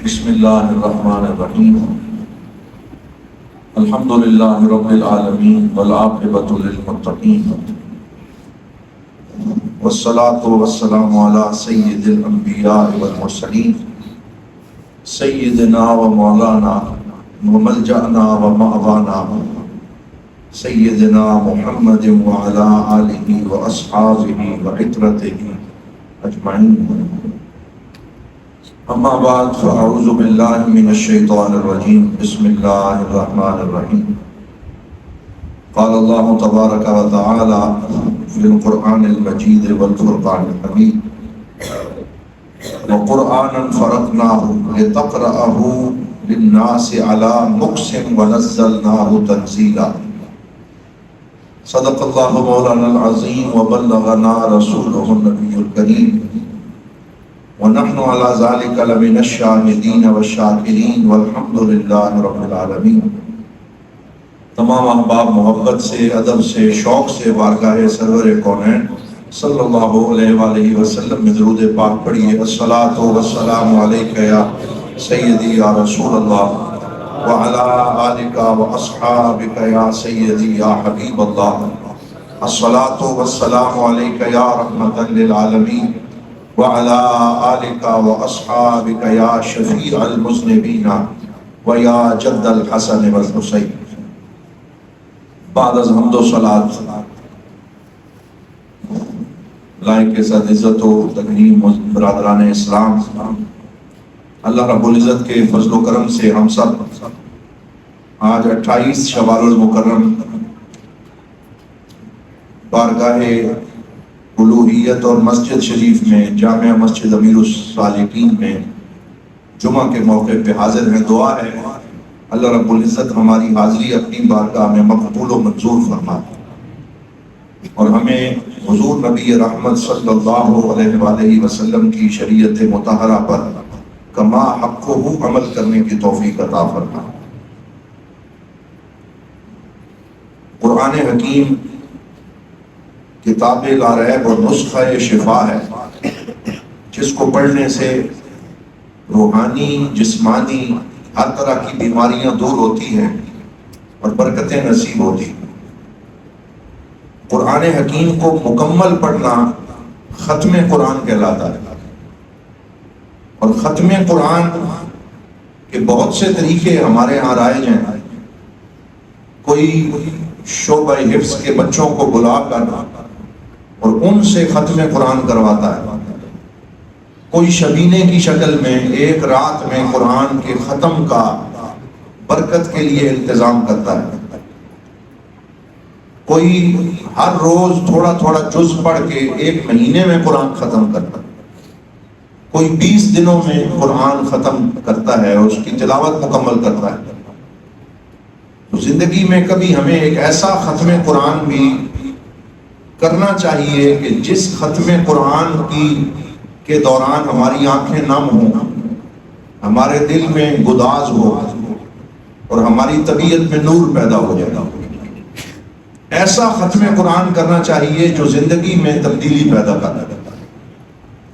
بسم اللہ الرحمن الرحیم الحمد للہ رب العالمین والعاقبۃ للمتقین والصلاة والسلام علی سید الانبیاء والمرسلین سیدنا و مولانا وملجأنا و مأوانا سیدنا محمد وعلی آلہ واصحابہ وعترتہ اجمعین. اما بعد فاعوذ باللہ من الشیطان الرجیم. بسم اللہ الرحمن الرحیم. قال اللہ تبارک و تعالی فی القرآن المجید والفرقان الحمید وقرآنا فرقناہ لتقرأہ للناس علی مکث ونزلناہ تنزیلا. صدق اللہ مولانا العظیم وبلغنا رسولہ النبی الکریم ونحن على ذلك لمن الشاهدين والشاکرین والحمد للہ رب العالمین. تمام احباب محبت سے، ادب سے، شوق سے بارگاہ سرور کونین صلی اللہ علیہ وآلہ وسلم میں درود پاک پڑھیے. الصلاۃ والسلام علیک یا سیدی یا رسول اللہ وعلی آلک واصحابک یا سیدی یا حبیب اللہ. الصلاۃ والسلام علیک یا رحمۃ للعالمین وعلى آلك وأصحابك يا شفيع المذنبين ويا جد الحسن والحسين. بعد از حمد و صلاۃ لائق کے ساتھ عزت و تکریم برادران اسلام، اللہ رب العزت کے فضل و کرم سے ہم سب آج 28 شوال المکرم بارگاہ الوہیت اور مسجد شریف میں، جامع مسجد امیر الصالحین میں جمعہ کے موقع پہ حاضر ہیں. دعا ہے اللہ رب العزت ہماری حاضری اپنی بارگاہ میں مقبول و منظور فرمائے اور ہمیں حضور نبی رحمت صلی اللہ علیہ وآلہ وسلم کی شریعت مطہرہ پر کما حقہ عمل کرنے کی توفیق عطا فرمائے. قرآن حکیم کتاب لا ریب اور نسخہ شفا ہے، جس کو پڑھنے سے روحانی، جسمانی ہر طرح کی بیماریاں دور ہوتی ہیں اور برکتیں نصیب ہوتی ہیں. قرآن حکیم کو مکمل پڑھنا ختم قرآن کہلاتا ہے، اور ختم قرآن کے بہت سے طریقے ہمارے ہاں رائج ہیں. کوئی شعبہ حفظ کے بچوں کو بلا کر اور ان سے ختم قرآن کرواتا ہے. کوئی شبینے کی شکل میں ایک رات میں قرآن کے ختم کا برکت کے لیے انتظام کرتا ہے. کوئی ہر روز تھوڑا تھوڑا جز پڑھ کے ایک مہینے میں قرآن ختم کرتا ہے. کوئی 20 دنوں میں قرآن ختم کرتا ہے اور اس کی تلاوت مکمل کرتا ہے. تو زندگی میں کبھی ہمیں ایک ایسا ختم قرآن بھی کرنا چاہیے کہ جس ختم قرآن کے دوران ہماری آنکھیں نم ہوں، ہمارے دل میں گداز ہو اور ہماری طبیعت میں نور پیدا ہو جائے. ایسا ختم قرآن کرنا چاہیے جو زندگی میں تبدیلی پیدا کرتا ہے،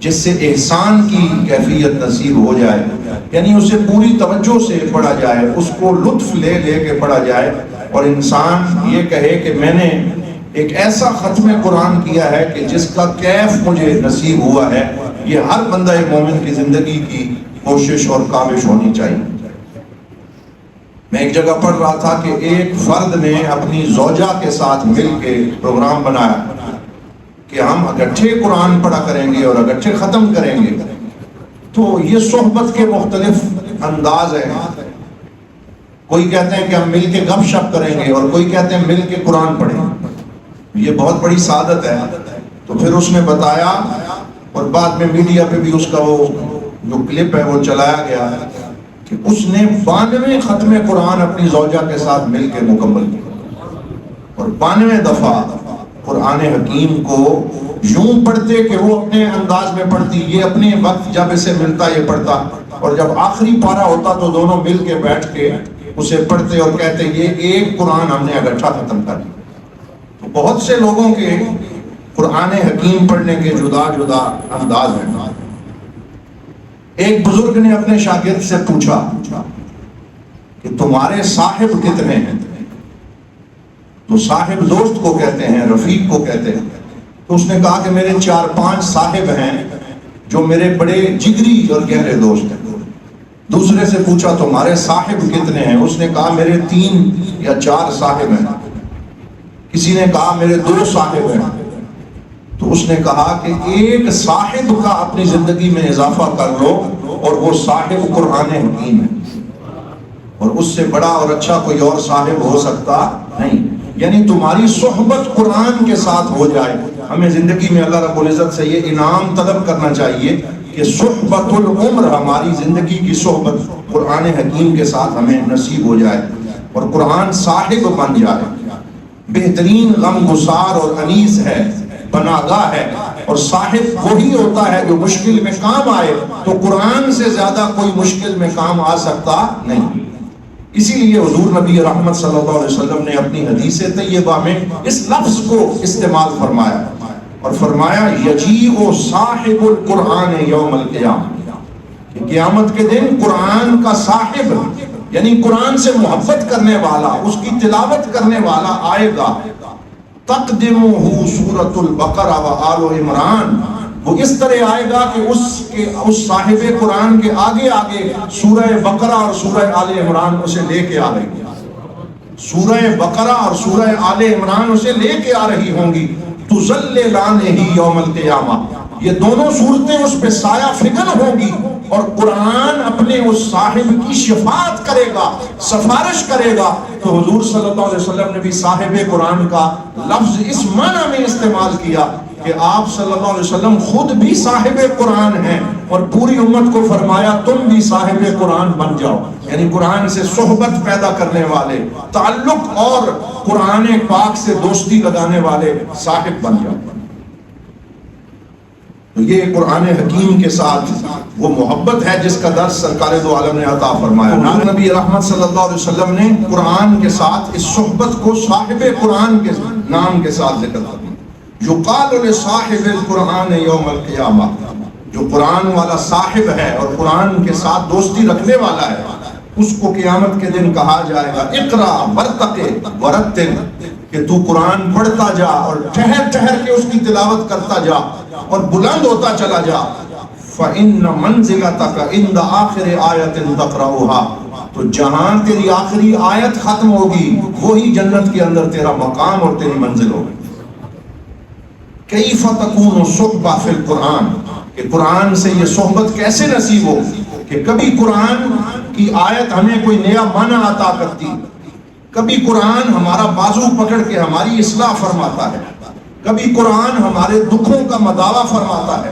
جس سے احسان کی کیفیت نصیب ہو جائے. یعنی اسے پوری توجہ سے پڑھا جائے، اس کو لطف لے لے کے پڑھا جائے اور انسان یہ کہے کہ میں نے ایک ایسا ختم قرآن کیا ہے کہ جس کا کیف مجھے نصیب ہوا ہے. یہ ہر بندہ مومن کی زندگی کی کوشش اور کاوش ہونی چاہیے. میں ایک جگہ پڑھ رہا تھا کہ ایک فرد نے اپنی زوجہ کے ساتھ مل کے پروگرام بنایا کہ ہم اکٹھے قرآن پڑھا کریں گے اور اکٹھے ختم کریں گے. تو یہ صحبت کے مختلف انداز ہیں. کوئی کہتے ہیں کہ ہم مل کے گپ شپ کریں گے اور کوئی کہتے ہیں مل کے قرآن پڑھیں. یہ بہت بڑی سعادت ہے. تو پھر اس نے بتایا اور بعد میں میڈیا پہ بھی اس کا وہ جو کلپ ہے وہ چلایا گیا کہ اس نے 92 ختم قرآن اپنی زوجہ کے ساتھ مل کے مکمل کیا اور 92 دفعہ قرآن حکیم کو یوں پڑھتے کہ وہ اپنے انداز میں پڑھتی، یہ اپنے وقت جب اسے ملتا یہ پڑھتا، اور جب آخری پارہ ہوتا تو دونوں مل کے بیٹھ کے اسے پڑھتے اور کہتے یہ ایک قرآن ہم نے اکٹھا ختم کر دیا. تو بہت سے لوگوں کے قرآن حکیم پڑھنے کے جدا جدا انداز ہیں. ایک بزرگ نے اپنے شاگرد سے پوچھا کہ تمہارے صاحب کتنے ہیں؟ تو صاحب دوست کو کہتے ہیں، رفیق کو کہتے ہیں. تو اس نے کہا کہ میرے 4-5 صاحب ہیں جو میرے بڑے جگری اور گہرے دوست ہیں. دوسرے سے پوچھا تمہارے صاحب کتنے ہیں؟ اس نے کہا میرے 3 یا 4 صاحب ہیں. کسی نے کہا میرے 2 صاحب ہیں. تو اس نے کہا کہ ایک صاحب کا اپنی زندگی میں اضافہ کر لو اور وہ صاحب قرآن حکیم ہے، اور اس سے بڑا اور اچھا کوئی اور صاحب ہو سکتا نہیں. یعنی تمہاری صحبت قرآن کے ساتھ ہو جائے. ہمیں زندگی میں اللہ رب العزت سے یہ انعام طلب کرنا چاہیے کہ صحبت العمر، ہماری زندگی کی صحبت قرآن حکیم کے ساتھ ہمیں نصیب ہو جائے اور قرآن صاحب بن جائے. بہترین غم گسار اور انیس ہے، پناہگاہ ہے، اور صاحب وہی ہوتا ہے جو مشکل میں کام آئے. تو قرآن سے زیادہ کوئی مشکل میں کام آ سکتا نہیں. اسی لیے حضور نبی رحمت صلی اللہ علیہ وسلم نے اپنی حدیث طیبہ میں اس لفظ کو استعمال فرمایا اور فرمایا یجیء صاحب القرآن یوم القیامہ، کہ قیامت کے دن قرآن کا صاحب یعنی قرآن سے محبت کرنے والا، اس کی تلاوت کرنے والا آئے گا. تقدمہ سورۃ البقرہ و آل عمران، وہ اس طرح آئے گا کہ اس صاحب قرآن کے آگے آگے سورہ بقرہ اور سورہ آل عمران اسے لے کے آ رہی ہیں. سورہ بقرہ اور سورہ آل عمران اسے لے کے آ رہی ہوں گی. تُذَلِّلَانِهِ یوم القیامہ، یہ دونوں صورتیں اس پہ سایہ فکن ہوں گی اور قرآن اپنے اس صاحب کی شفاعت کرے گا، سفارش کرے گا. تو حضور صلی اللہ علیہ وسلم نے بھی صاحب قرآن کا لفظ اس معنی میں استعمال کیا کہ آپ صلی اللہ علیہ وسلم خود بھی صاحب قرآن ہیں اور پوری امت کو فرمایا تم بھی صاحب قرآن بن جاؤ. یعنی قرآن سے صحبت پیدا کرنے والے، تعلق اور قرآن پاک سے دوستی لگانے والے صاحب بن جاؤ. تو یہ قرآن حکیم کے ساتھ وہ محبت ہے جس کا درس سرکار دو عالم نے عطا فرمایا. نبی رحمت صلی اللہ علیہ وسلم نے قرآن کے ساتھ اس صحبت کو صاحب قرآن کے نام کے ساتھ ذکر کر دیا. یقال لصاحب القرآن یوم القیامہ، جو قرآن والا صاحب ہے اور قرآن کے ساتھ دوستی رکھنے والا ہے، اس کو قیامت کے دن کہا جائے گا اقرا ورتقِ ورتل، کہ تو قرآن پڑھتا جا اور ٹھہر ٹھہر کے اس کی تلاوت کرتا جا اور بلند ہوتا چلا جا. فَإِنَّ مَنزِلَتَكَ عِنْدَ آخِرِ آیَةٍ تَقْرَؤُهَا، تو جہاں تیری آخری آیت ختم ہوگی وہی جنت کے اندر تیرا مقام اور تیری منزل ہوگی. کیف تکون صحبہ فی القرآن، کہ قرآن سے یہ صحبت کیسے نصیب ہو کہ کبھی قرآن کی آیت ہمیں کوئی نیا معنی عطا کرتی، کبھی قرآن ہمارا بازو پکڑ کے ہماری اصلاح فرماتا ہے، کبھی قرآن ہمارے دکھوں کا مداوا فرماتا ہے،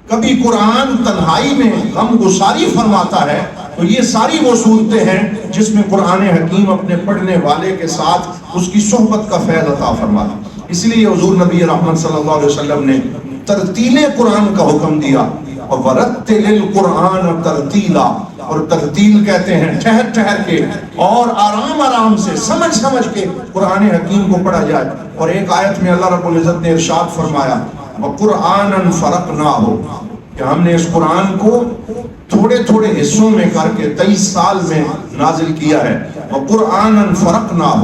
کبھی قرآن تنہائی میں غم گساری فرماتا ہے. تو یہ ساری وہ صورتیں ہیں جس میں قرآن حکیم اپنے پڑھنے والے کے ساتھ اس کی صحبت کا فیض عطا فرماتا ہے. اس لیے حضور نبی رحمت صلی اللہ علیہ وسلم نے ترتیل قرآن کا حکم دیا اور وَرَتِّلِ الْقُرْآنَ تَرْتِيلًا، اور ترتیل کہتے ہیں ٹھہر ٹھہر کے اور آرام آرام سے سمجھ سمجھ کے قرآن حکیم کو پڑھا جائے. اور ایک آیت میں اللہ رب العزت نے ارشاد فرمایا وَقُرْآنًا فَرَقْنَاهُ، کہ ہم نے اس قرآن کو تھوڑے تھوڑے حصوں میں کر کے 23 سال میں نازل کیا ہے. وَقُرْآنًا فَرَقْنَاهُ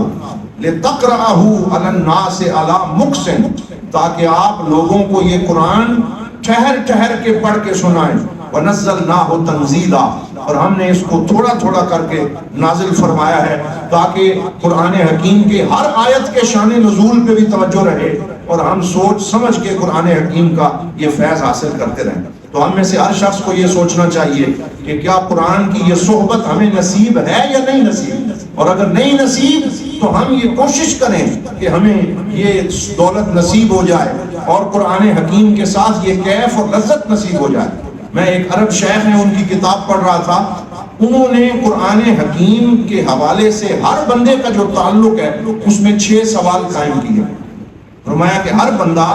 لِتَقْرَأَهُ عَلَى النَّاسِ عَلَى مُقْسٍ، تاکہ آپ لوگوں کو یہ قرآن ٹھہر ٹھہر کے پڑھ کے سنائیں. وَنَزَّلْنَاهُ تَنزِيلًا، اور ہم نے اس کو تھوڑا تھوڑا کر کے نازل فرمایا ہے تاکہ قرآن حکیم کے ہر آیت کے شان نزول پہ بھی توجہ رہے اور ہم سوچ سمجھ کے قرآن حکیم کا یہ فیض حاصل کرتے رہیں. تو ہم میں سے ہر شخص کو یہ سوچنا چاہیے کہ کیا قرآن کی یہ صحبت ہمیں نصیب ہے یا نہیں نصیب، اور اگر نہیں نصیب تو ہم یہ کوشش کریں کہ ہمیں یہ دولت نصیب ہو جائے اور قرآن حکیم کے ساتھ یہ کیف اور لذت نصیب ہو جائے. میں ایک عرب شیخ ہیں، ان کی کتاب پڑھ رہا تھا، انہوں نے قرآن حکیم کے حوالے سے ہر بندے کا جو تعلق ہے اس میں 6 سوال قائم کیے. فرمایا کہ ہر بندہ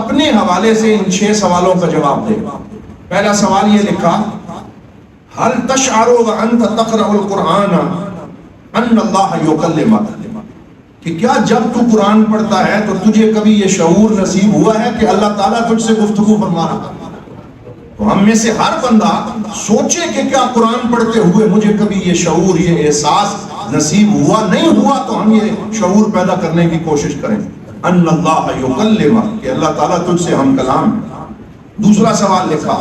اپنے حوالے سے ان 6 سوالوں کا جواب دے. پہلا سوال یہ لکھا هل تشعر وانت تقرأ القرآن ان اللہ یکلمک، کہ کیا جب تو قرآن پڑھتا ہے تو تجھے کبھی یہ شعور نصیب ہوا ہے کہ اللہ تعالیٰ تجھ سے گفتگو فرما رہا ہے؟ تو ہم میں سے ہر بندہ سوچے کہ کیا قرآن پڑھتے ہوئے مجھے کبھی یہ شعور، یہ احساس نصیب ہوا؟ نہیں ہوا تو ہم یہ شعور پیدا کرنے کی کوشش کریں ان اللہ یکلمک، کہ اللہ تعالیٰ تجھ سے ہم کلام ہے۔ دوسرا سوال لکھا،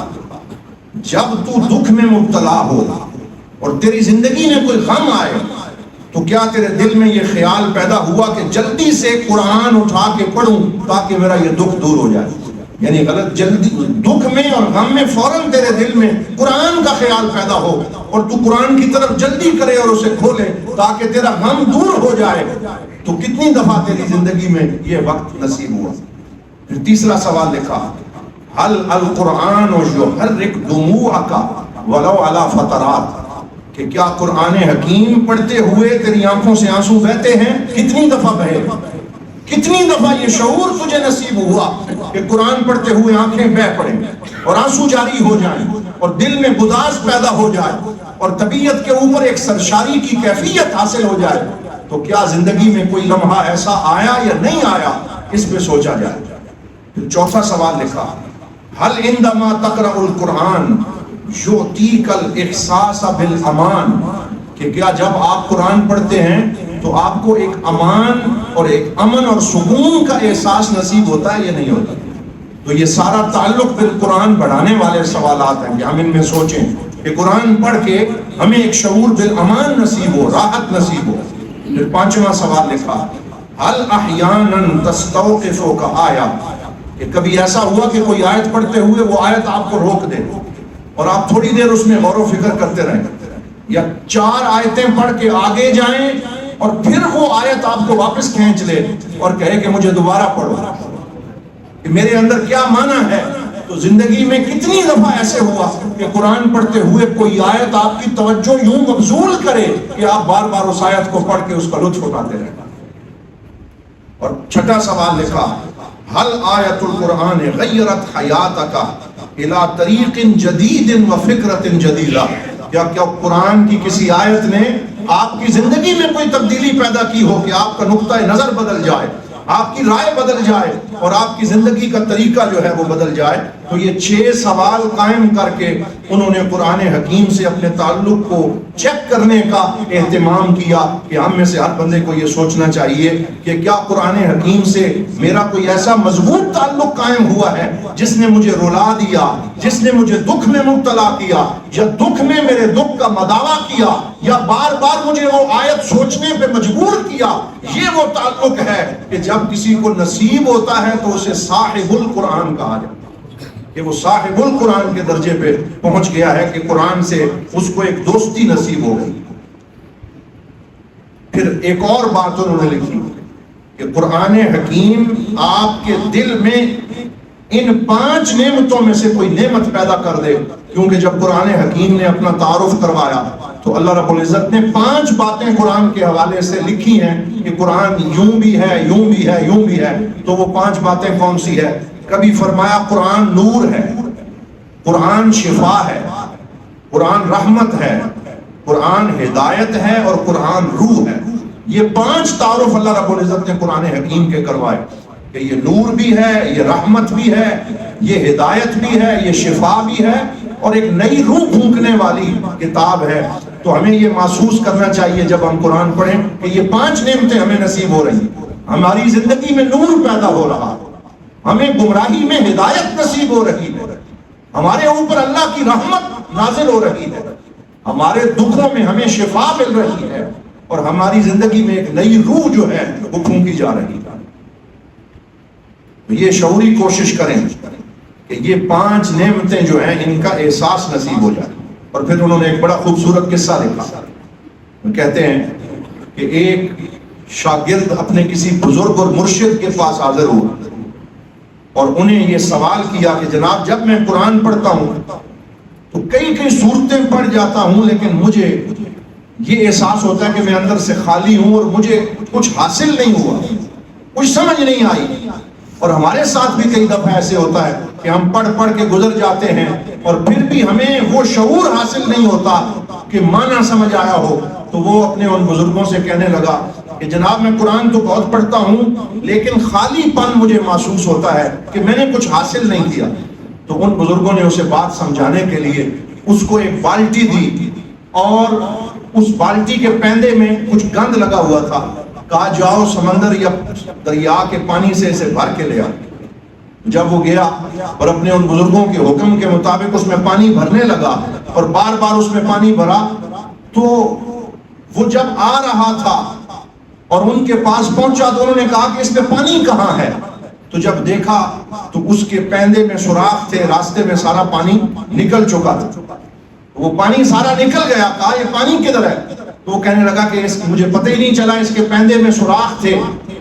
جب تو دکھ میں مبتلا ہو اور تیری زندگی میں کوئی غم آئے تو کیا تیرے دل میں یہ خیال پیدا ہوا کہ جلدی سے قرآن اٹھا کے پڑھوں تاکہ میرا یہ دکھ دور ہو جائے؟ یعنی غلط، جلدی دکھ میں اور غم میں فوراً تیرے دل میں قرآن کا خیال پیدا ہو اور تو قرآن کی طرف جلدی کرے اور اسے کھولے تاکہ تیرا غم دور ہو جائے، تو کتنی دفعہ تیری زندگی میں یہ وقت نصیب ہوا؟ پھر تیسرا سوال لکھا، حل القرآن یحرک دموعک ولو علی فترات، کہ کیا قرآن حکیم پڑھتے ہوئے تیری آنکھوں سے آنسو بہتے ہیں؟ کتنی دفعہ بہے؟ کتنی دفعہ یہ شعور تجھے نصیب ہوا کہ قرآن پڑھتے ہوئے آنکھیں بہ پڑیں اور آنسو جاری ہو جائیں اور دل میں گداز پیدا ہو جائے اور طبیعت کے اوپر ایک سرشاری کی کیفیت حاصل ہو جائے؟ تو کیا زندگی میں کوئی لمحہ ایسا آیا یا نہیں آیا؟ اس پہ سوچا جائے۔ پھر چوتھا سوال لکھا، حل عندما تقرأ القرآن یعطیک الاحساس بالامان، کہ کیا جب آپ قرآن پڑھتے ہیں تو آپ کو ایک امان اور ایک امن اور سکون کا احساس نصیب ہوتا ہے یا نہیں ہوتا؟ تو یہ سارا تعلق بالقرآن بڑھانے والے سوالات ہیں کہ ہم ان میں سوچیں کہ قرآن پڑھ کے ہمیں ایک شعور بالامان نصیب ہو، راحت نصیب ہو۔ پھر پانچواں سوال لکھا، حل احیانا تستوقفک آیا، کہ کبھی ایسا ہوا کہ کوئی آیت پڑھتے ہوئے وہ آیت آپ کو روک دے اور آپ تھوڑی دیر اس میں غور و فکر کرتے رہیں، یا 4 آیتیں پڑھ کے آگے جائیں اور پھر وہ آیت آپ کو واپس کھینچ لے اور کہے کہ مجھے دوبارہ پڑھو، کہ میرے اندر کیا معنی ہے؟ تو زندگی میں کتنی دفعہ ایسے ہوا کہ قرآن پڑھتے ہوئے کوئی آیت آپ کی توجہ یوں مبذول کرے کہ آپ بار بار اس آیت کو پڑھ کے اس کا لطف اٹھاتے رہیں۔ اور چھٹا سوال لکھا، حل آیت القرآن غیرت حیاتک الی طریق جدید و فکرت جدیدہ، کیا قرآن کی کسی آیت نے آپ کی زندگی میں کوئی تبدیلی پیدا کی ہو کہ آپ کا نقطہ نظر بدل جائے، آپ کی رائے بدل جائے اور آپ کی زندگی کا طریقہ جو ہے وہ بدل جائے؟ تو یہ 6 سوال قائم کر کے انہوں نے قرآن حکیم سے اپنے تعلق کو چیک کرنے کا اہتمام کیا کہ ہم میں سے ہر بندے کو یہ سوچنا چاہیے کہ کیا قرآن حکیم سے میرا کوئی ایسا مضبوط تعلق قائم ہوا ہے جس نے مجھے رلا دیا، جس نے مجھے دکھ میں مبتلا کیا، یا دکھ میں میرے دکھ کا مداوع کیا، یا بار بار مجھے وہ آیت سوچنے پہ مجبور کیا؟ یہ وہ تعلق ہے کہ جب کسی کو نصیب ہوتا ہے تو اسے صاحب القرآن کہا جاتا ہے، کہ وہ صاحب القرآن کے درجے پہ پہنچ گیا ہے کہ قرآن سے اس کو ایک دوستی نصیب ہو گئی۔ پھر ایک اور بات انہوں نے لکھی کہ قرآن حکیم آپ کے دل میں ان 5 نعمتوں میں سے کوئی نعمت پیدا کر دے، کیونکہ جب قرآن حکیم نے اپنا تعارف کروایا تو اللہ رب العزت نے 5 باتیں قرآن کے حوالے سے لکھی ہیں کہ قرآن یوں بھی ہے، یوں بھی ہے، یوں بھی ہے۔ تو وہ 5 باتیں کون سی ہے؟ کبھی فرمایا قرآن نور ہے، قرآن شفا ہے، قرآن رحمت ہے، قرآن ہدایت ہے اور قرآن روح ہے۔ یہ 5 تعارف اللہ رب العزت نے قرآن حکیم کے کروائے کہ یہ نور بھی ہے، یہ رحمت بھی ہے، یہ ہدایت بھی ہے، یہ شفا بھی ہے اور ایک نئی روح پھونکنے والی کتاب ہے۔ تو ہمیں یہ محسوس کرنا چاہیے جب ہم قرآن پڑھیں کہ یہ 5 نعمتیں ہمیں نصیب ہو رہی ہیں، ہماری زندگی میں نور پیدا ہو رہا ہے، ہمیں گمراہی میں ہدایت نصیب ہو رہی ہے، ہمارے اوپر اللہ کی رحمت نازل ہو رہی ہے، ہمارے دکھوں میں ہمیں شفا مل رہی ہے اور ہماری زندگی میں ایک نئی روح جو ہے وہ پھونکی جا رہی ہے۔ تو یہ شعوری کوشش کریں کہ یہ 5 نعمتیں جو ہیں ان کا احساس نصیب ہو جائے۔ اور پھر انہوں نے ایک بڑا خوبصورت قصہ لکھا، وہ کہتے ہیں کہ ایک شاگرد اپنے کسی بزرگ اور مرشد کے پاس حاضر ہوا اور انہیں یہ سوال کیا کہ جناب جب میں قرآن پڑھتا ہوں تو کئی صورتیں پڑھ جاتا ہوں لیکن مجھے یہ احساس ہوتا ہے کہ میں اندر سے خالی ہوں اور مجھے کچھ حاصل نہیں ہوا، کچھ سمجھ نہیں آئی۔ اور ہمارے ساتھ بھی کئی دفعہ ایسے ہوتا ہے کہ ہم پڑھ پڑھ کے گزر جاتے ہیں اور پھر بھی ہمیں وہ شعور حاصل نہیں ہوتا کہ معنی سمجھ آیا ہو۔ تو وہ اپنے ان بزرگوں سے کہنے لگا کہ جناب میں قرآن تو بہت پڑھتا ہوں لیکن خالی پن مجھے محسوس ہوتا ہے کہ میں نے کچھ حاصل نہیں کیا۔ تو ان بزرگوں نے اسے بات سمجھانے کے لیے اس کو ایک بالٹی دی اور اس بالٹی کے پیندے میں کچھ گند لگا ہوا تھا. کہا جاؤ سمندر یا دریا کے پانی سے اسے بھر کے لے آ. جب وہ گیا اور اپنے ان بزرگوں کے حکم کے مطابق اس میں پانی بھرنے لگا اور بار بار اس میں پانی بھرا، تو وہ جب آ رہا تھا اور ان کے پاس پہنچا تو انہوں نے کہا کہ اس میں پانی کہاں ہے. تو جب دیکھا تو اس کے پیندے میں سوراخ تھے، راستے میں سارا پانی نکل چکا تھا. وہ پانی سارا نکل گیا. کہا یہ پانی کدھر ہے؟ تو وہ کہنے لگا کہ مجھے پتہ ہی نہیں چلا، اس کے پیندے میں سوراخ تھے،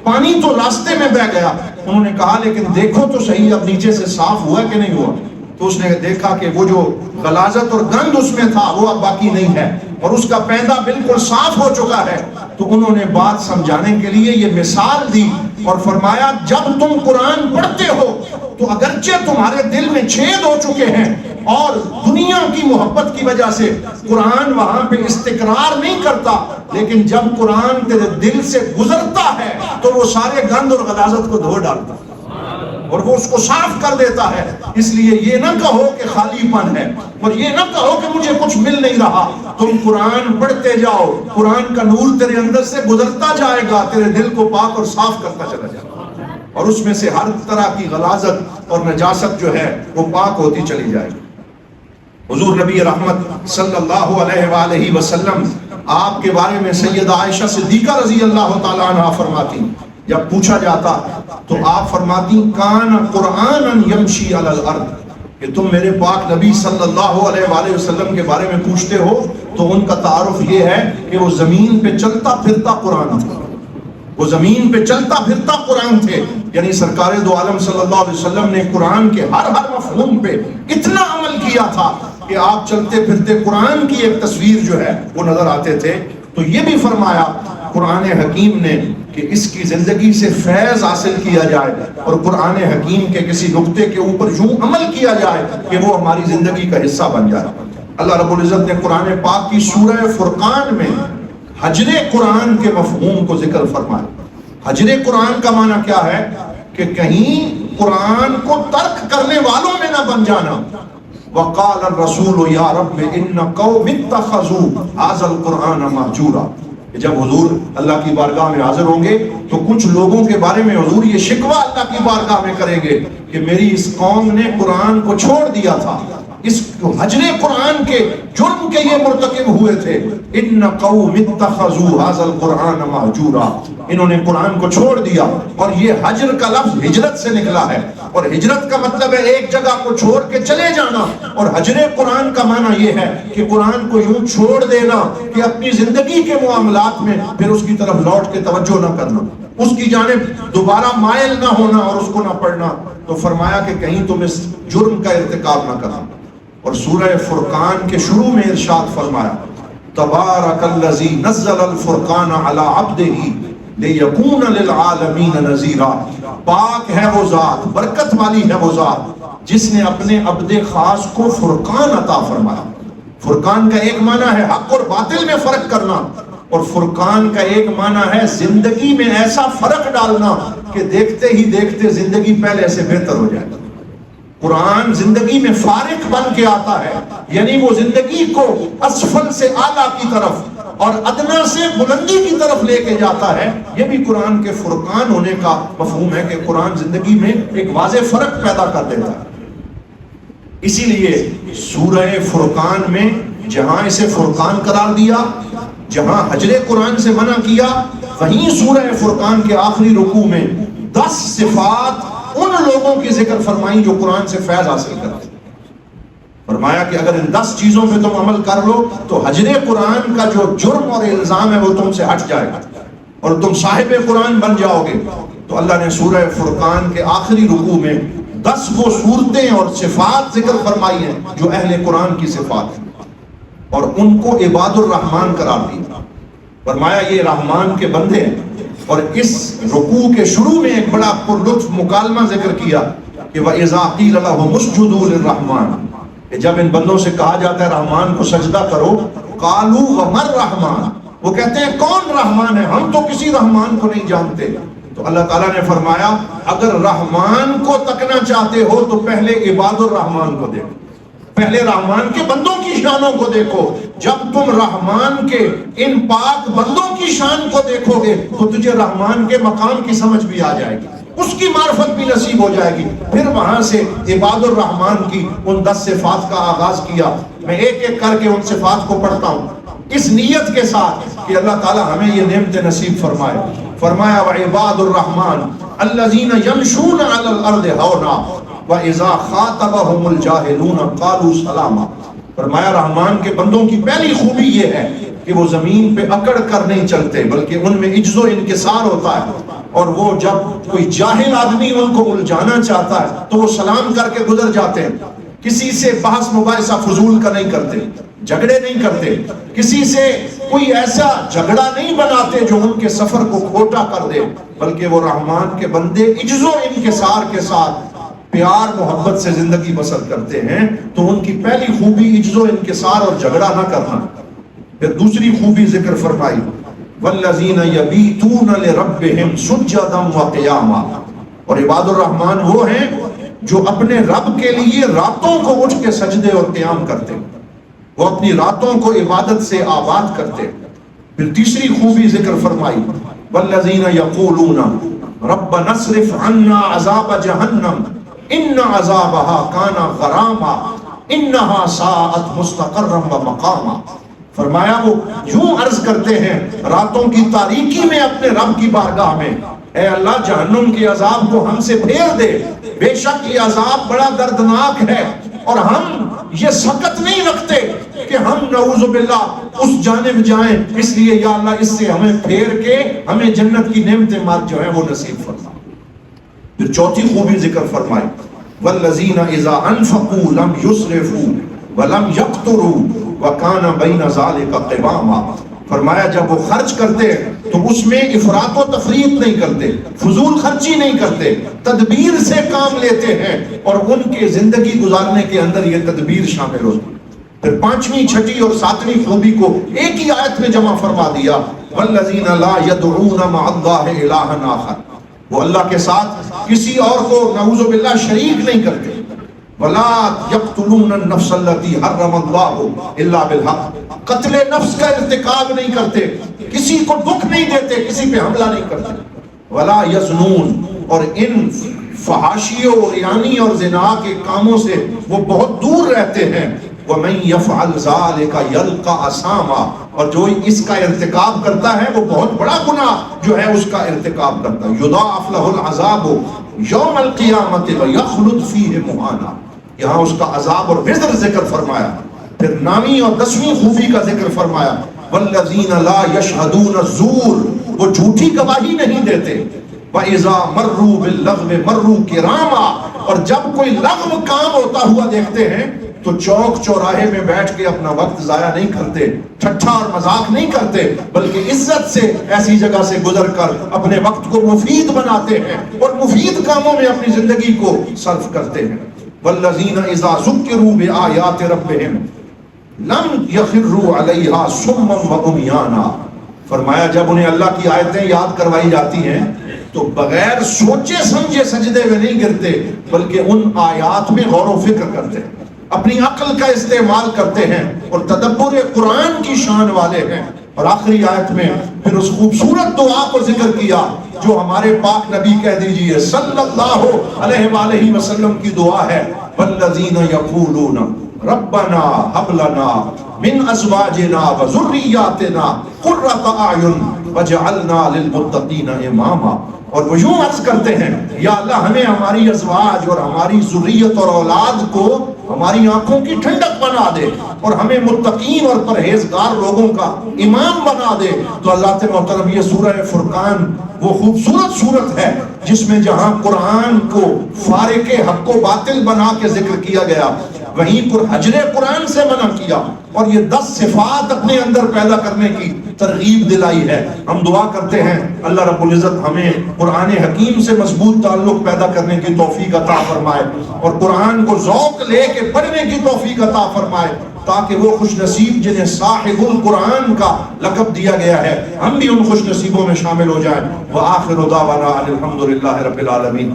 پانی تو راستے میں بہہ گیا. انہوں نے کہا لیکن دیکھو تو صحیح اب نیچے سے صاف ہوا کہ نہیں ہوا. تو اس نے دیکھا کہ وہ جو غلاظت اور گند اس میں تھا وہ اب باقی نہیں ہے اور اس کا پیندہ بالکل صاف ہو چکا ہے. تو انہوں نے بات سمجھانے کے لیے یہ مثال دی اور فرمایا جب تم قرآن پڑھتے ہو تو اگرچہ تمہارے دل میں چھید ہو چکے ہیں اور دنیا کی محبت کی وجہ سے قرآن وہاں پہ استقرار نہیں کرتا، لیکن جب قرآن تیرے دل سے گزرتا ہے تو وہ سارے گند اور غلاظت کو دھو ڈالتا ہے اور وہ اس کو صاف کر دیتا ہے. اس لیے یہ نہ کہو کہ خالی پن ہے اور یہ نہ کہو کہ مجھے کچھ مل نہیں رہا. تم قرآن پڑھتے جاؤ، قرآن کا نور تیرے اندر سے گزرتا جائے گا، تیرے دل کو پاک اور صاف کرتا چلا جائے گا اور اس میں سے ہر طرح کی غلاظت اور نجاست جو ہے وہ پاک ہوتی چلی جائے گی. حضور نبی رحمت صلی اللہ علیہ وآلہ وسلم آپ کے بارے میں سیدہ عائشہ صدیقہ رضی اللہ تعالیٰ عنہ فرماتی، جب پوچھا جاتا تو آپ فرماتی کان قرآن یمشی علی الارض، کہ تم میرے پاک نبی صلی اللہ علیہ وآلہ وسلم کے بارے میں پوچھتے ہو تو ان کا تعارف یہ ہے کہ وہ زمین پہ چلتا پھرتا قرآن تھا. وہ زمین پہ چلتا پھرتا قرآن تھے. یعنی سرکار دو عالم صلی اللہ علیہ وسلم نے قرآن کے ہر مفہوم پہ اتنا عمل کیا تھا کہ آپ چلتے پھرتے قرآن کی ایک تصویر جو ہے وہ نظر آتے تھے. تو یہ بھی فرمایا قرآن حکیم نے کہ اس کی زندگی سے فیض حاصل کیا جائے اور قرآن حکیم کے کسی نقطے کے اوپر یوں عمل کیا جائے کہ وہ ہماری زندگی کا حصہ بن جائے. اللہ رب العزت نے قرآن پاک کی سورہ فرقان میں حجر قرآن کے مفہوم کو ذکر فرمایا. حجر قرآن کا معنی کیا ہے کہ کہیں قرآن کو ترک کرنے والوں میں نہ بن جانا. وقال الرسول یا رب ان قوم اتخذوا هذا القرآن مهجورا. جب حضور اللہ کی بارگاہ میں حاضر ہوں گے تو کچھ لوگوں کے بارے میں حضور یہ شکوہ اللہ کی بارگاہ میں کریں گے کہ میری اس قوم نے قرآن کو چھوڑ دیا تھا، اس حجر قرآن کے جرم کے یہ مرتکب ہوئے تھے. ان قوم اتخذوا هذا القرآن مهجورا، انہوں نے قرآن کو چھوڑ دیا. اور یہ حجر کا لفظ ہجرت سے نکلا ہے اور ہجرت کا مطلب ہے ایک جگہ کو چھوڑ کے چلے جانا، اور حجر قرآن کا معنی یہ ہے کہ قرآن کو یوں چھوڑ دینا کہ اپنی زندگی کے معاملات میں پھر اس کی طرف لوٹ کے توجہ نہ کرنا، اس کی جانب دوبارہ مائل نہ ہونا اور اس کو نہ پڑھنا. تو فرمایا کہ کہیں تم اس جرم کا ارتکاب نہ کرنا. اور سورہ فرقان کے شروع میں ارشاد فرمایا تبارک الذی نزل الفرقان علی عبدہ لیکون للعالمین نذیرا. پاک ہے وہ ذات، برکت والی ہے وہ ذات جس نے اپنے عبد خاص کو فرقان عطا فرمایا. فرقان کا ایک معنی ہے حق اور باطل میں فرق کرنا، اور فرقان کا ایک معنی ہے زندگی میں ایسا فرق ڈالنا کہ دیکھتے ہی دیکھتے زندگی پہلے سے بہتر ہو جائے. قرآن زندگی میں فارق بن کے آتا ہے، یعنی وہ زندگی کو اسفل سے اعلیٰ کی طرف اور ادنا سے بلندی کی طرف لے کے جاتا ہے. یہ بھی قرآن کے فرقان ہونے کا مفہوم ہے کہ قرآن زندگی میں ایک واضح فرق پیدا کر دیتا ہے. اسی لیے سورہ فرقان میں جہاں اسے فرقان قرار دیا، جہاں حجر قرآن سے منع کیا، وہیں سورہ فرقان کے آخری رکوع میں 10 صفات ان لوگوں کی ذکر فرمائی جو قرآن سے فیض حاصل کرتے. فرمایا کہ اگر ان 10 چیزوں پہ تم عمل کر لو تو حجر قرآن کا جو جرم اور الزام ہے وہ تم سے ہٹ جائے گا اور تم صاحب قرآن بن جاؤ گے. تو اللہ نے سورہ فرقان کے آخری رکوع میں 10 وہ صورتیں اور صفات ذکر فرمائی ہیں جو اہل قرآن کی صفات ہیں اور ان کو عباد الرحمن قرار دیا. فرمایا یہ رحمان کے بندے ہیں. اور اس رکوع کے شروع میں ایک بڑا پرلطف مکالمہ ذکر کیا کہ وَإِذَا قِيلَ لَهُمُ اسْجُدُوا لِلرَّحْمَنِ، کہ جب ان بندوں سے کہا جاتا ہے رحمان کو سجدہ کرو، قَالُوا وَمَا الرَّحْمَنُ، وہ کہتے ہیں کون رحمان ہے، ہم تو کسی رحمان کو نہیں جانتے. تو اللہ تعالیٰ نے فرمایا اگر رحمان کو تکنا چاہتے ہو تو پہلے عباد الرحمان کو دیکھو، پہلے رحمان کے بندوں کی شانوں کو دیکھو. جب تم رحمان کے ان پاک بندوں کی شان کو دیکھو گے تو تجھے رحمان کے مقام کی سمجھ بھی آ جائے گی، اس کی معرفت بھی نصیب ہو جائے گی. پھر وہاں سے عباد الرحمان کی ان 10 صفات کا آغاز کیا. میں ایک ایک کر کے ان صفات کو پڑھتا ہوں اس نیت کے ساتھ کہ اللہ تعالی ہمیں یہ نعمت نصیب فرمائے. فرمایا وعباد الرحمن الذین یمشون علی الارض ہونا وَإِذَا خَاطَبَهُمُ الْجَاهِلُونَ قَالُوا سَلَامًا. فرمایا رحمان کے بندوں کی پہلی خوبی یہ ہے کہ وہ زمین پہ اکڑ کر نہیں چلتے بلکہ ان میں عجز و انکسار ہوتا ہے، اور وہ جب کوئی جاہل آدمی ان کو الجھانا چاہتا ہے تو وہ سلام کر کے گزر جاتے ہیں. کسی سے بحث مباحثہ فضول کا نہیں کرتے، جھگڑے نہیں کرتے، کسی سے کوئی ایسا جھگڑا نہیں بناتے جو ان کے سفر کو کھوٹا کر دے، بلکہ وہ رحمان کے بندے عجز و انکسار کے ساتھ پیار محبت سے زندگی بسر کرتے ہیں. تو ان کی پہلی خوبی عجز و انکسار اور جھگڑا نہ کرنا. پھر دوسری خوبی ذکر فرمائی والذین یبیتون لربہم سجدا وقیاما. اور عباد الرحمن وہ ہیں جو اپنے رب کے لیے راتوں کو اٹھ کے سجدے اور قیام کرتے، وہ اپنی راتوں کو عبادت سے آباد کرتے. پھر تیسری خوبی ذکر فرمائی والذین یقولون ربنا اصرف عنا عذاب جہنم ان عذابها کان غراما انہا ساعت مستقرا و مقاما. فرمایا وہ یوں عرض کرتے ہیں راتوں کی تاریکی میں اپنے رب کی بارگاہ میں، اے اللہ جہنم کے عذاب کو ہم سے پھیر دے، بے شک یہ عذاب بڑا دردناک ہے اور ہم یہ سکت نہیں رکھتے کہ ہم نعوذ باللہ اس جانب جائیں، اس لیے یا اللہ اس سے ہمیں پھیر کے ہمیں جنت کی نعمتیں مار جو ہیں وہ نصیب فرما. پھر چوتھی خوبی ذکر فرمائی والذین اذا انفقوا لم یسرفوا ولم یقتروا وکان بین ذلک قواما. فرمایا جب وہ خرچ کرتے تو اس میں افراط و تفریط نہیں کرتے، فضول خرچی نہیں کرتے، تدبیر سے کام لیتے ہیں اور ان کے زندگی گزارنے کے اندر یہ تدبیر شامل ہوتی. پھر پانچویں چھٹی اور ساتویں خوبی کو ایک ہی آیت میں جمع فرما دیا والذین لا یدعون مع اللہ الہا آخر. وہ اللہ کے ساتھ کسی اور کو نعوذ باللہ شریک نہیں کرتے. ولا یقتلون النفس التي حرم اللہ الا بالحق. قتل نفس کا ارتکاب نہیں کرتے، کسی کو دکھ نہیں دیتے، کسی پہ حملہ نہیں کرتے. ولا یزنون. اور ان فحاشیوں ریانی اور زنا کے کاموں سے وہ بہت دور رہتے ہیں. وَمَن يَفْعَلْ ذَلِكَ يَلْقَ أَثَامًا. اور جو اس کا ارتکاب کرتا ہے وہ بہت بڑا گناہ جو ہے اس کا ارتکاب کرتا ہے. يُضَاعَفْ لَهُ الْعَذَابُ يَوْمَ الْقِيَامَةِ وَيَخْلُدْ فِيهِ مُهَانًا. یہاں اس کا عذاب اور وزر ذکر فرمایا. پھر 9ویں اور 10ویں خوبی کا ذکر فرمایا وَالَّذِينَ لَا يَشْهَدُونَ الزُّورَ. وہ جھوٹی گواہی نہیں دیتے. وَإِذَا مَرُّوا بِاللَّغْوِ مَرُّوا كِرَامًا. اور جب کوئی لغو کام ہوتا ہوا دیکھتے ہیں تو چوک چوراہے میں بیٹھ کے اپنا وقت ضائع نہیں کرتے، ٹھٹھا اور مذاق نہیں کرتے، بلکہ عزت سے ایسی جگہ سے گزر کر اپنے وقت کو مفید بناتے ہیں اور مفید کاموں میں اپنی زندگی کو صرف کرتے ہیں. والذین اذا ذکروا بآیات ربہم لم یخروا علیہا صما وعمیانا. فرمایا جب انہیں اللہ کی آیتیں یاد کروائی جاتی ہیں تو بغیر سوچے سمجھے سجدے میں نہیں گرتے بلکہ ان آیات میں غور و فکر کرتے ہیں، اپنی عقل کا استعمال کرتے ہیں اور تدبر قرآن کی شان والے ہیں. اور آخری آیت میں پھر اس خوبصورت دعا کو ذکر کیا جو ہمارے پاک نبی کہہ دیجئے صلی اللہ علیہ وآلہ وسلم کی دعا ہے والذین یقولون ربنا هب لنا من ازواجنا وذریاتنا قرۃ اعین واجعلنا للمتقین اماما. اور وہ یوں عرض کرتے ہیں یا اللہ ہمیں ہماری ازواج اور ہماری ذریت اور اولاد کو ہماری آنکھوں کی ٹھنڈک بنا دے اور ہمیں متقین اور پرہیزگار لوگوں کا امام بنا دے. تو اللہ تعالی محترم یہ سورہ فرقان وہ خوبصورت سورت ہے جس میں جہاں قرآن کو فارق حق و باطل بنا کے ذکر کیا گیا وہیں پر حجر قرآن سے منع کیا اور یہ 10 صفات اپنے اندر پیدا کرنے کی ترغیب دلائی ہے. ہم دعا کرتے ہیں اللہ رب العزت ہمیں قرآن حکیم سے مضبوط تعلق پیدا کرنے کی توفیق عطا فرمائے اور قرآن کو ذوق لے کے پڑھنے کی توفیق عطا فرمائے تاکہ وہ خوش نصیب جنہیں صاحب القرآن کا لقب دیا گیا ہے، ہم بھی ان خوش نصیبوں میں شامل ہو جائیں۔ وآخر دعوانا الحمدللہ رب العالمین۔